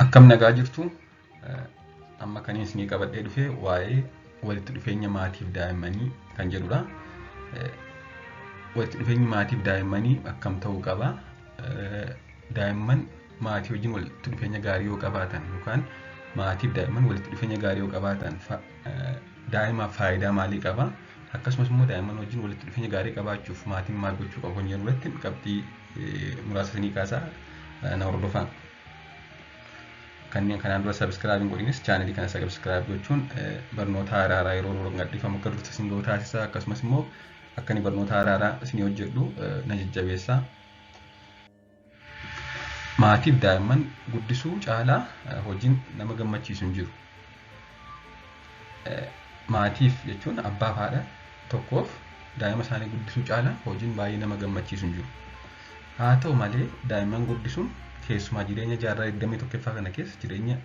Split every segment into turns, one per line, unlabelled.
Akkam nagaa jirtu amma kan isin qabadhee dhufe waa'ee walitti dhufeenya maatiif daa'immanii kan jedhudha. Walitti dhufeenyi maatiif daa'immanii akkam ta'uu qaba? Daa'imman maatii wajjin walitti dhufeenya gaarii yoo qabaatan yookaan maatiif daa'imman walitti dhufeenya gaarii yoo qabaatan daa'imaaf faayidaa maalii qaba? Akkasumas immoo daa'imman wajjin walitti dhufeenya gaarii qabaachuuf maatiin maal gochuu qabu kan jedhu irratti qabxii muraasa isinii kaasaa na hordofaa. Kanneen kanaan dura subscribe godhinis channel kana subscribe gochuun barnoota haaraa yeroo gadhiifamu akka dursa isin ga'u taasisa. Akkasumas immoo akka inni barnoota haaraa isin hojjedhu na jajjabeessa. Maatiif daa'imman guddisuu caalaa hojiin nama gammachiisu hin jiru. Maatiif jechuun abbaa fi haadha tokkoof daa'ima isaanii guddisuu caalaa hojiin baay'ee nama gammachiisu hin jiru. Haa ta'u malee daa'imman guddisuun keessumaa jireenya jaarraa 21ffaa kana keessa jireenya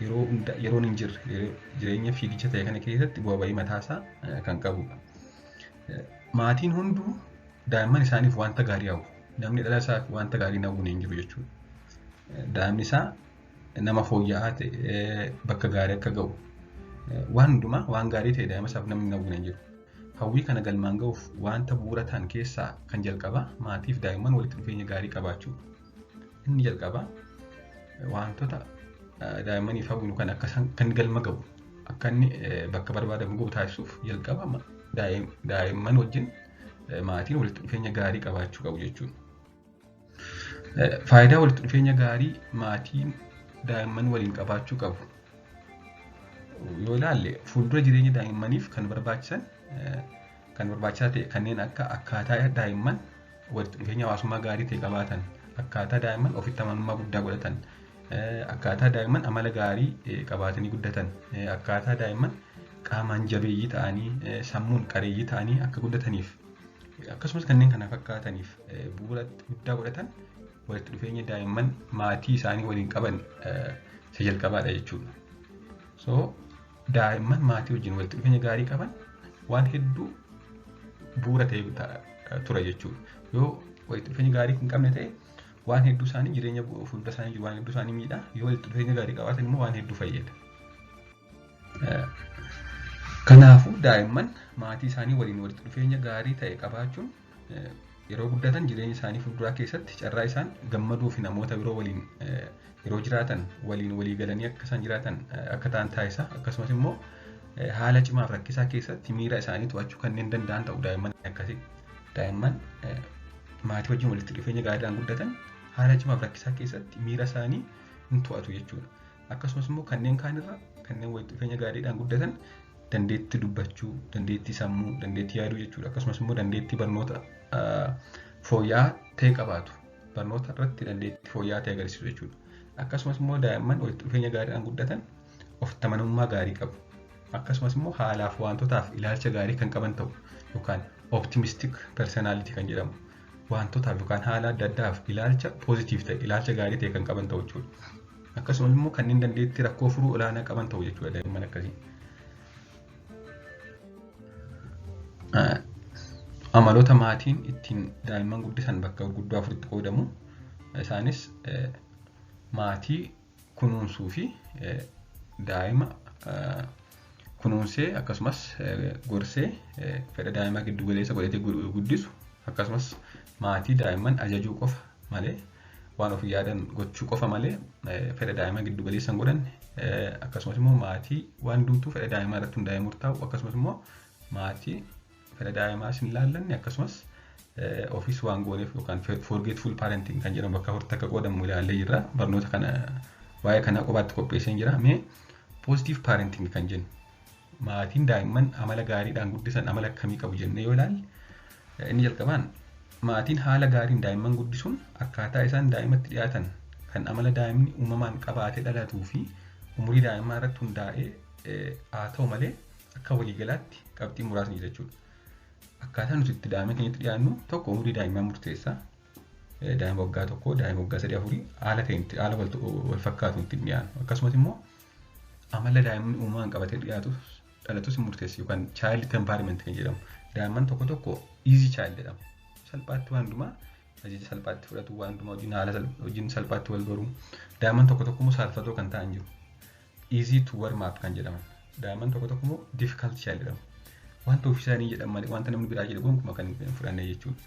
yeroon hin jirre jireenya fiigicha ta'e kana keessatti bu'aa bayii mataasaa kan qabudha. Maatiin hunduu daa'imman isaaniif wanta gaarii hawwu. Namni dhala isaaf wanta gaarii hawwu hin jiru jechuudha. Daa'imni isaa nama fooyya'aa ta'e bakka gaarii akka ga'u waan hundumaa waan gaarii ta'e daa'ima isaaf namni hawwu hin jiru. Hawwii kana galmaan ga'uuf wanta bu'uura ta'an keessaa kan jalqabaa maatiif daa'imman walitti dhufeenya gaarii qabaachuudha. Inni jalqaba wantoota daa'immaniif hawwinu kan akka kan galma gabu akka inni bakka barbaadamu ga'u taasisuuf jalqaba daa'imman wajjin maatiin walitti dhufeenya gaarii qabaachuu qabu jechuudha. Faayidaa walitti dhufeenya gaarii maatiin daa'imman waliin qabaachuu qabu yoo ilaalle fuuldura jireenya daa'immaniif kan barbaachisaa ta'e kanneen akka akkaataa daa'imman walitti dhufeenya hawaasummaa gaarii ta'e qabaatan, akkaataa daa'imman ofitti amanamummaa guddaa godhatan, akkaataa daa'imman amala gaarii qabaatanii guddatan, akkaataa daa'imman qaamaan jabeeyyii ta'anii sammuun qareeyyii ta'anii akka guddataniif akkasumas kanneen kana fakkaataniif bu'uura guddaa godhatan walitti dhufeenya daa'imman maatii isaanii waliin qaban isa jalqabaadha jechuudha. So daa'imman maatii wajjin walitti dhufeenya gaarii qaban waan hedduu bu'uura ta'e tura jechuudha. Yoo walitti dhufeenya gaarii hin qabne ta'e waan hedduu isaanii jireenya fuuldura isaanii jiru waan hedduu isaanii miidha. Yoo walitti dhufeenya gaarii qabaatan immoo waan hedduu fayyada. Kanaafuu daa'imman maatii isaanii waliin walitti dhufeenya gaarii ta'e qabaachuun yeroo guddatan jireenya isaanii fuulduraa keessatti carraa isaan gammaduu fi namoota biroo waliin yeroo jiraatan waliin walii galanii akka isaan jiraatan akka ta'an taasisa. Akkasumas immoo haala cimaaf rakkisaa keessatti miira isaanii to'achuu kanneen danda'an ta'u daa'imman akkasii. Daa'imman maatii wajjin walitti dhufeenya gaariidhaan guddatan haala cimaaf rakkisaa keessatti miira isaanii hin to'atu jechuudha. Akkasumas immoo kanneen kaanirra kanneen walitti dhufeenya gaariidhaan guddatan dandeettii dubbachuu, dandeettii sammuu, dandeettii yaaduu jechuudha. Akkasumas immoo dandeettii barnoota fooyya'aa ta'e qabaatu. Barnoota irratti dandeettii fooyya'aa ta'e agarsiisu jechuudha. Akkasumas immoo daa'imman walitti dhufeenya gaariidhaan guddatan ofitti amanamummaa gaarii qabu. Akkasumas immoo haalaaf wantootaaf ilaalcha gaarii kan qaban ta'u yookaan optimistic personality kan jedhamu. Wantootaaf yookaan haala adda addaaf ilaalcha positive ta'e, ilaalcha gaarii ta'e kan qaban ta'u jechuudha. Akkasumas immoo kanneen dandeettii rakkoo furuu olaanaa qaban ta'u jechuudha daa'imman akkasii. Amaloota maatiin ittiin daa'imman guddisan bakka gurguddoo afuritti qoodamu. Isaanis maatii kunuunsuu fi daa'ima kunuunsee akkasumas gorsee fedha daa'imaa giddu galeessa godhatee guddisu. Akkasumas maatii daa'imman ajajuu qofa malee waan ofii yaadan gochuu qofa malee fedha daa'imaa giddu galeessa hin godhanne. Akkasumas immoo maatii waan hundumtuu fedha daa'imaa irratti hundaa'ee murtaa'u. Akkasumas immoo maatii fedha daa'imaa hin laallanne akkasumas ofiis waan gooneef yookaan forgetful parenting kan jedhamu bakka afuritti akka qoodamu ilaallee jirra. Barnoota kana waa'ee kanaa kophaatti qopheessee jira. Mee positive parenting kan jennu maatiin daa'imman amala gaariidhaan guddisan amala akkamii qabu jennee yoo ilaalle inni jalqabaan maatiin haala gaariin daa'imman guddisuun akkaataa isaan daa'imatti dhiyaatan kan amala daa'imni uumamaan qabaatee dhalatuu fi umurii daa'immaa irratti hundaa'ee haa ta'u malee akka waliigalaatti qabxii muraasni jechuudha. Akkaataa nuti itti daa'ima keenyatti dhiyaannu tokko umurii daa'immaa murteessaa. Daa'ima waggaa tokkoo, daa'ima waggaa 3-4 haala ta'een haala wal fakkaatuun itti dhiyaannu. Akkasumas immoo amala daa'imni uumamaan qabatee dhalatus murteessi yookaan child temperament kan jedhamu. Daa'imman tokko easy child jedhamu. Salphaatti waan hundumaa ajaja salphaatti fudhatu waan hundumaa wajjin haala wajjin salphaatti wal baru. Daa'imman tokko tokko immoo saalfatoo kan ta'an jiru. Easy to warm up kan jedhaman. Daa'imman tokko tokko immoo difficult child jedhamu. Wanta ofii isaanii jedhaman wanta namni biraa jedhu gonkumaa kan hin fudhanne jechuudha.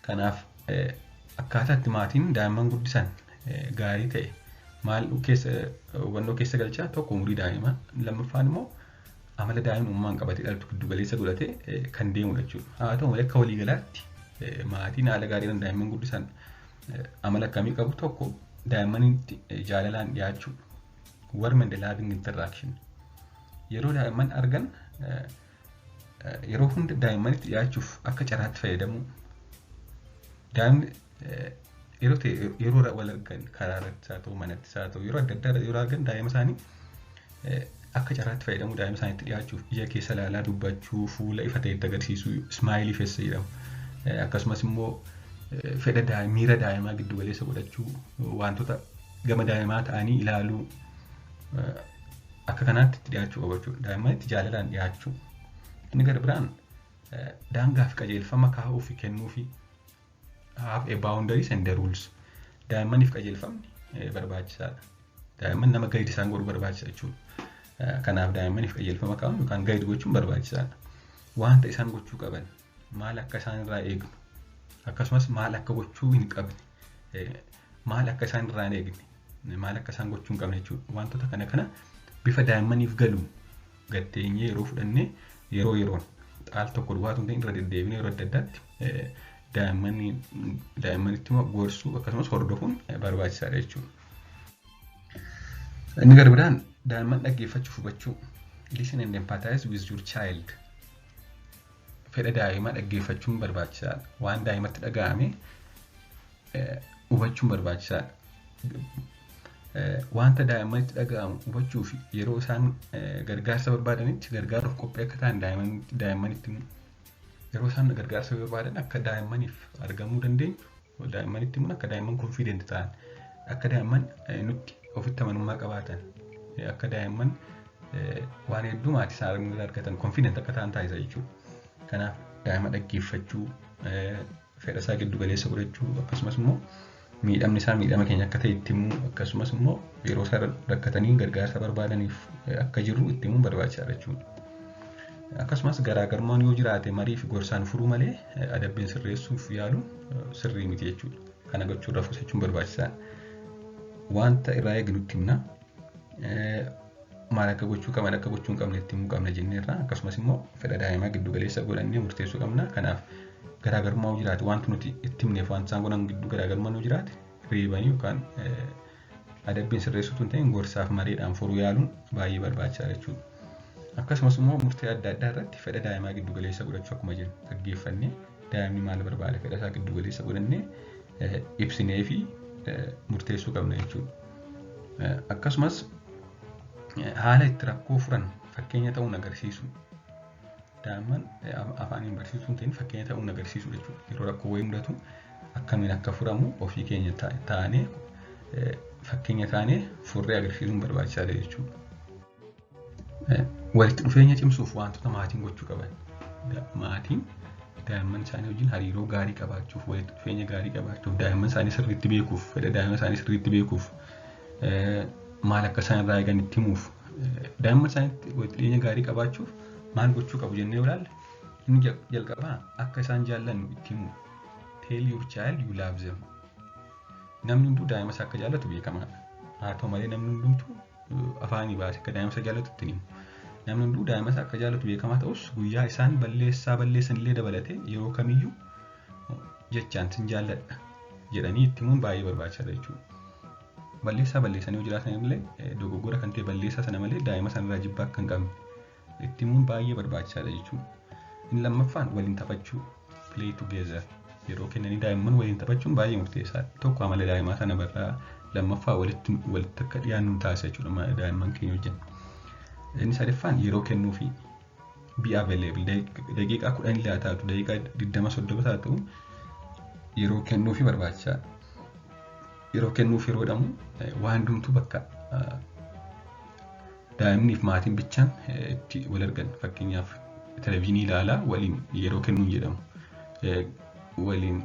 Kanaaf akkaataa itti maatiin daa'imman guddisan gaarii ta'e maal keessa hubannoo keessa galchaa tokko umurii daa'imaa lammaffaan immoo amala daa'imummaan qabatee dhaltu giddu galeessa godhatee kan deemudha jechuudha. Haa ta'u malee akka waliigalaatti maatiin haala gaariidhaan daa'imman guddisan amala akkamii qabu tokko daa'immanitti jaalalaan dhiyaachuu warm and loving interaction yeroo daa'imman argan yeroo hunda daa'immanitti dhiyaachuuf akka caraatti fayyadamu daa'imni yeroo wal argan karaa irratti haa ta'u manatti haa ta'u yeroo adda addaa yeroo argan daa'ima isaanii akka caraatti fayyadamu daa'ima isaaniitti dhiyaachuuf ija keessa ilaalaa dubbachuu fuula ifa ta'etti agarsiisuu ismaayilii feessa jedhamu akkasumas immoo fedha miira daa'imaa giddu galeessa godhachuu wantoota gama daa'imaa ta'anii ilaaluu akka kanaatti itti dhiyaachuu qabu jechuudha. Daa'immanitti jaalalaan dhiyaachuu. Inni gara biraan daangaa fi qajeelfama kaa'uu fi kennuu fi have a boundaries and the rules. Daa'immaniif qajeelfamni barbaachisaadha. Daa'imman nama gaayid isaan godhu barbaachisa jechuudha. Kanaaf daa'immaniif qajeelfama kaa'uun yookaan gaayid gochuun barbaachisaadha. Wanta isaan gochuu qaban maal akka isaan irraa eegnu akkasumas maal akka gochuu hin qabne maal akka isaan irraa hin eegne maal akka isaan gochuu hin qabne jechuudha. Wantoota kana bifa daa'immaniif galu gatteenyee yeroo fudhannee yeroon xaal tokko duwwaatu hin ta'in irra deddeebinee yeroo adda addaatti daa'immanitti gorsuu akkasumas hordofuun barbaachisaadha jechuudha. Inni gara biraan daa'imman dhaggeeffachuu hubachuu. Listen and empathize with your child. Fedha daa'imaa dhaggeeffachuun barbaachisaadha. Waan daa'imatti dhaga'ame hubachuun barbaachisaadha. Wanta daa'immanitti dhaga'amu hubachuuf yeroo isaan gargaarsa barbaadanitti gargaaruuf qophii akka ta'an daa'immanitti yeroo isaan gargaarsa barbaadan akka daa'immaniif argamuu dandeenyu daa'immanitti immoo akka daa'imman confident ta'an akka daa'imman nutti ofitti amanummaa qabaatan akka daa'imman waan hedduu maatii isaanii argatan confident akka ta'an taasisa jechuudha. Kanaaf daa'ima dhaggeeffachuu fedha isaa giddu galeessa godhachuu akkasumas immoo miidhamni isaa miidhama keenya akka ta'e itti himuu akkasumas immoo yeroo isaan rakkatanii gargaarsa barbaadaniif akka jiru itti himuun barbaachisaadha jechuudha. Akkasumas garaagarummaan yoo jiraate marii fi gorsaan furuu malee adabbiin sirreessuuf yaaluun sirrii miti jechuudha. Kana gochuurraa of qusachuun barbaachisaadha. Wanta irraa eegnutti himna maal akka gochuu qaban akka gochuu hin qabne itti himuu qabna jenneerra akkasumas immoo fedha daa'imaa giddu galeessa godhannee murteessuu qabna. Kanaaf garaagarummaa yoo jiraate wanti nuti itti himneef wanti isaan godhan giddu garaagarummaa yoo jiraate reebanii yookaan adabbiin sirreessuutu hin ta'in gorsaaf mareedhaan furuu yaaluun baay'ee barbaachisaadha jechuudha. Akkasumas immoo murtee adda addaa irratti fedha daa'imaa giddu galeessa godhachuu akkuma jennu dhaggeeffannee daa'imni maal barbaada fedha isaa giddu galeessa godhannee ibsinee fi murteessuu qabna jechuudha. Akkasumas haala itti rakkoo furan fakkeenya ta'uun agarsiisu. Daa'imman afaaniin barsiisuu hin ta'in fakkeenya ta'uun agarsiisu jechuudha. Yeroo rakkoo wayii mudatu akkamiin akka furamu ofii keenya taanee fakkeenya taanee furree agarsiisuun barbaachisaadha jechuudha. Walitti dhufeenya cimsuuf wantoota maatiin gochuu qaban. Maatiin daa'imman isaanii wajjin hariiroo gaarii qabaachuuf walitti dhufeenya gaarii qabaachuuf daa'imman isaanii sirriitti beekuuf fedha daa'imman isaanii sirriitti beekuuf maal akka isaan irraa eegan itti himuuf daa'imman isaaniitti walitti dhufeenya gaarii qabaachuuf maal gochuu qabu jennee ilaalle inni jalqabaa akka isaan jaallannu itti himu. Tell your child you love them. Namni hunduu daa'ima isaa akka jaallatu beekamaadha. Haa ta'u malee namni hundumtuu afaanii baasee akka daa'ima isaa jaallatu itti himu. Namni hunduu daa'ima isaa akka jaallatu beekamaa ta'us guyyaa isaan balleessan illee dabalatee yeroo kamiyyuu jechaan sin jaalladha jedhanii itti himuun baay'ee barbaachisaadha jechuudha. Balleessanii yoo jiraatan illee dogoggora kan ta'e balleessaa sana malee daa'ima sanarraa jibbaa akka hin qabne itti himuun baay'ee barbaachisaadha jechuudha. Inni lammaffaan waliin taphachuu play together yeroo kennanii daa'imman waliin taphachuun baay'ee murteessaadha. Tokko amala daa'imaa sana barraa lammaffaa walitti akka dhiyaannu taasisa jechuudha daa'imman keenya wajjin. Inni sadaffaan yeroo kennuu fi be available daqiiqaa 10 illee haa taatu daqiiqaa 20-30 haa ta'u yeroo kennuu fi barbaachisaadha. Yeroo kennuuf yeroo jedhamu waan hundumtuu bakka daa'imniif maatiin bichaan itti wal argan fakkeenyaaf televezyiinii ilaalaa waliin yeroo kennuun jedhamu. Waliin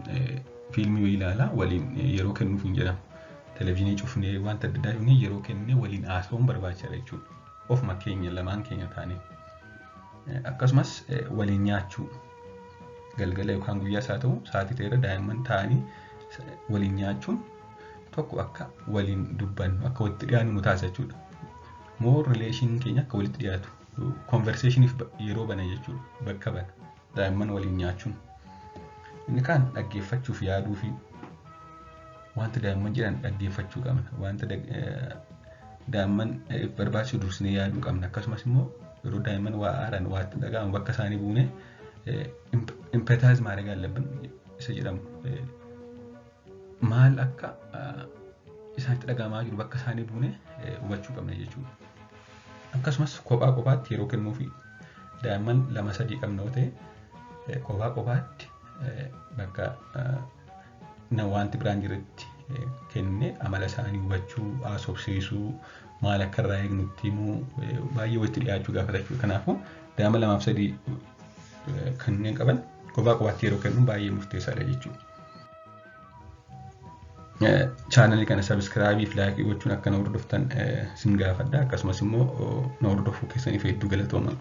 fiilmii wayii ilaalaa waliin yeroo kennuuf hin jedhamu. Televezyiinii cufnee wanta adda addaa cufnee yeroo kennee waliin haasa'uun barbaachisaadha jechuudha. Ofuma keenya lamaan keenya taanee. Akkasumas waliin nyaachuu galgala yookaan guyyaas haa ta'u sa'aatii ta'erra daa'imman ta'anii waliin nyaachuun tokko akka waliin dubbannu akka walitti dhiyaannu nu taasisa jechuudha. More relation keenya akka walitti dhiyaatu conversationiif yeroo bana jechuudha. Bakka bana daa'imman waliin nyaachuun. Inni kaan dhaggeeffachuuf yaaduu fi wanta daa'imman jedhan dhaggeeffachuu qabna. Wanta daa'imman barbaachisu dursinee yaaduu qabna. Akkasumas immoo yeroo daa'imman waa haaran waatti dhaga'amu bakka isaanii buunee empathize maadha gaallabban isa jedhamu. Maal akka isaanitti dhaga'amaa jiru bakka isaanii buunee hubachuu qabna jechuudha. Akkasumas kophaa kophaatti yeroo kennuu fi daa'imman 2-3 qabna yoo ta'e kophaa kophaatti bakka wanti biraan jirutti kennee amala isaanii hubachuu, haasofsiisuu, maal akka irraa eegnutti himuu baay'ee walitti dhiyaachuu gaafatachuu. Kanaafuu daa'ima 2-3 kanneen qaban kophaa kophaatti yeroo kennuun baay'ee murteessaadha jechuudha. Chaanalii kana sabiskiraabii fi laayikii gochuun akka na hordoftan sin gaafadha. Akkasumas immoo na hordofuu keessaniif hedduu galatoomaa.